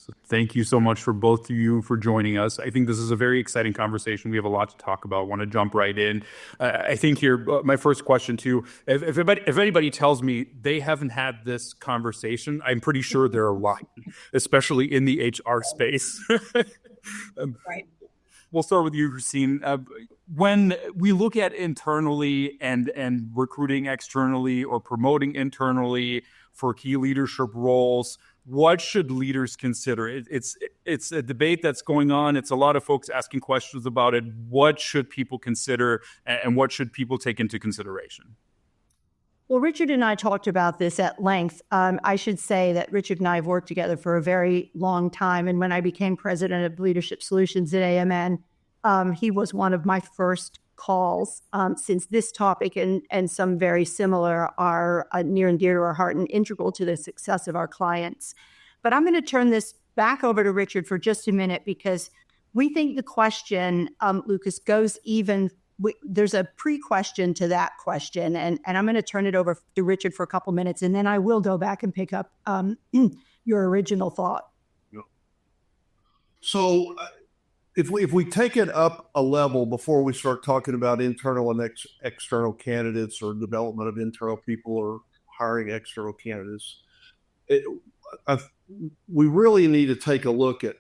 So thank you so much for both of you for joining us. I think this is a very exciting conversation. We have a lot to talk about. I want to jump right in. I think here, my first question too, if anybody tells me they haven't had this conversation, I'm pretty sure they're lying, especially in the HR space. Right. We'll start with you, Christine. When we look at internally and recruiting externally or promoting internally for key leadership roles, what should leaders consider? It's a debate that's going on. It's a lot of folks asking questions about it. What should people consider, and what should people take into consideration? Well, Richard and I talked about this at length. I should say that Richard and I have worked together for a very long time. And when I became president of Leadership Solutions at AMN, he was one of my first calls, since this topic and some very similar are near and dear to our heart and integral to the success of our clients. But I'm going to turn this back over to Richard for just a minute, because we think the question, Lucas, goes even, there's a pre-question to that question. And I'm going to turn it over to Richard for a couple minutes, and then I will go back and pick up your original thought. So if we take it up a level before we start talking about internal and external candidates or development of internal people or hiring external candidates, we really need to take a look at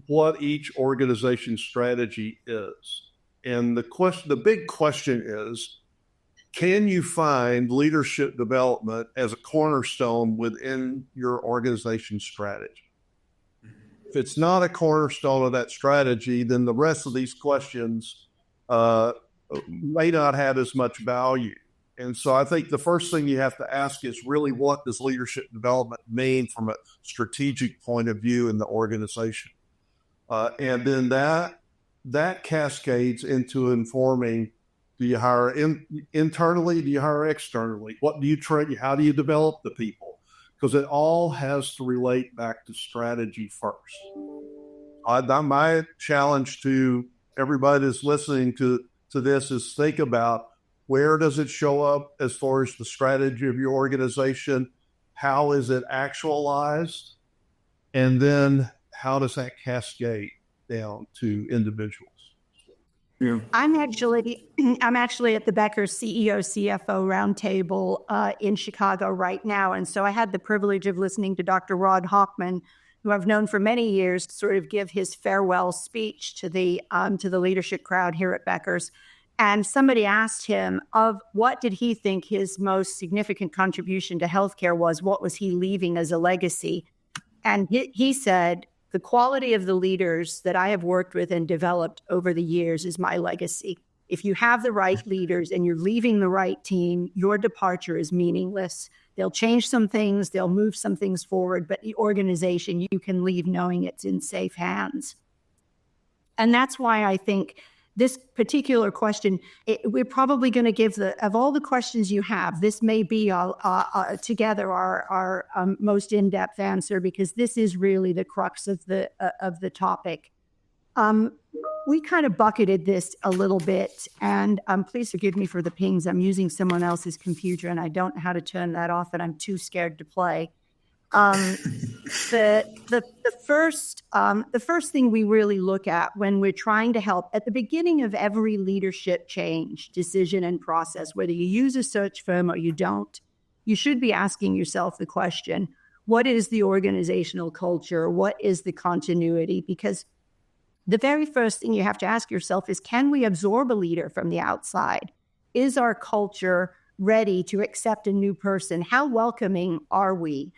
what each organization's strategy is. And the big question is, can you find leadership development as a cornerstone within your organization's strategy? If it's not a cornerstone of that strategy, then the rest of these questions may not have as much value. And so I think the first thing you have to ask is really, what does leadership development mean from a strategic point of view in the organization? And then that cascades into informing, do you hire internally? Do you hire externally? What do you train? How do you develop the people? Because it all has to relate back to strategy first. My challenge to everybody that's listening to this is, think about, where does it show up as far as the strategy of your organization? How is it actualized? And then how does that cascade down to individuals? Yeah. I'm actually at the Becker CEO CFO roundtable in Chicago right now, and so I had the privilege of listening to Dr. Rod Hoffman, who I've known for many years, sort of give his farewell speech to the leadership crowd here at Becker's. And somebody asked him of what did he think his most significant contribution to healthcare was. What was he leaving as a legacy? And he said, the quality of the leaders that I have worked with and developed over the years is my legacy. If you have the right leaders and you're leaving the right team, your departure is meaningless. They'll change some things, they'll move some things forward, but the organization you can leave knowing it's in safe hands. And that's why I think this particular question, we're probably going to give of all the questions you have, this may be together our most in-depth answer, because this is really the crux of the topic. We kind of bucketed this a little bit, and please forgive me for the pings. I'm using someone else's computer, and I don't know how to turn that off, and I'm too scared to play. The first thing we really look at when we're trying to help at the beginning of every leadership change, decision, and process, whether you use a search firm or you don't, you should be asking yourself the question, what is the organizational culture? What is the continuity? Because the very first thing you have to ask yourself is, can we absorb a leader from the outside? Is our culture ready to accept a new person? How welcoming are we?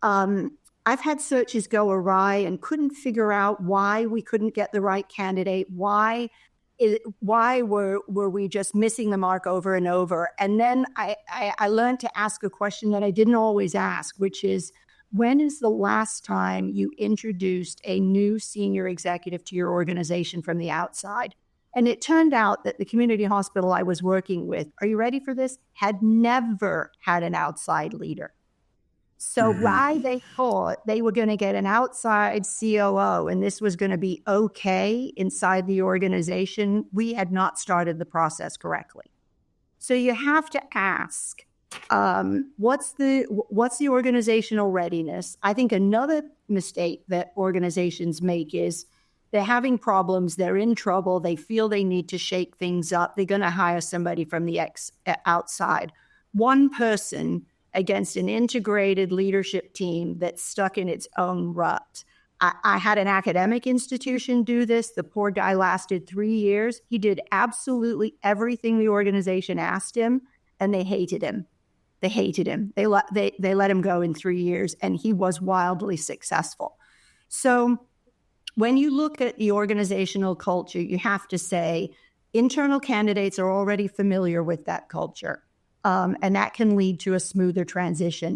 I've had searches go awry and couldn't figure out why we couldn't get the right candidate. Why were we just missing the mark over and over? And then I learned to ask a question that I didn't always ask, which is, when is the last time you introduced a new senior executive to your organization from the outside? And it turned out that the community hospital I was working with, are you ready for this? Had never had an outside leader. So why they thought they were going to get an outside COO and this was going to be okay inside the organization, we had not started the process correctly. So you have to ask, What's the organizational readiness? I think another mistake that organizations make is they're having problems, they're in trouble, they feel they need to shake things up, they're going to hire somebody from the outside. One person against an integrated leadership team that's stuck in its own rut. I had an academic institution do this. The poor guy lasted 3 years. He did absolutely everything the organization asked him, and they hated him. They hated him. They let him go in 3 years, and he was wildly successful. So when you look at the organizational culture, you have to say internal candidates are already familiar with that culture, and that can lead to a smoother transition.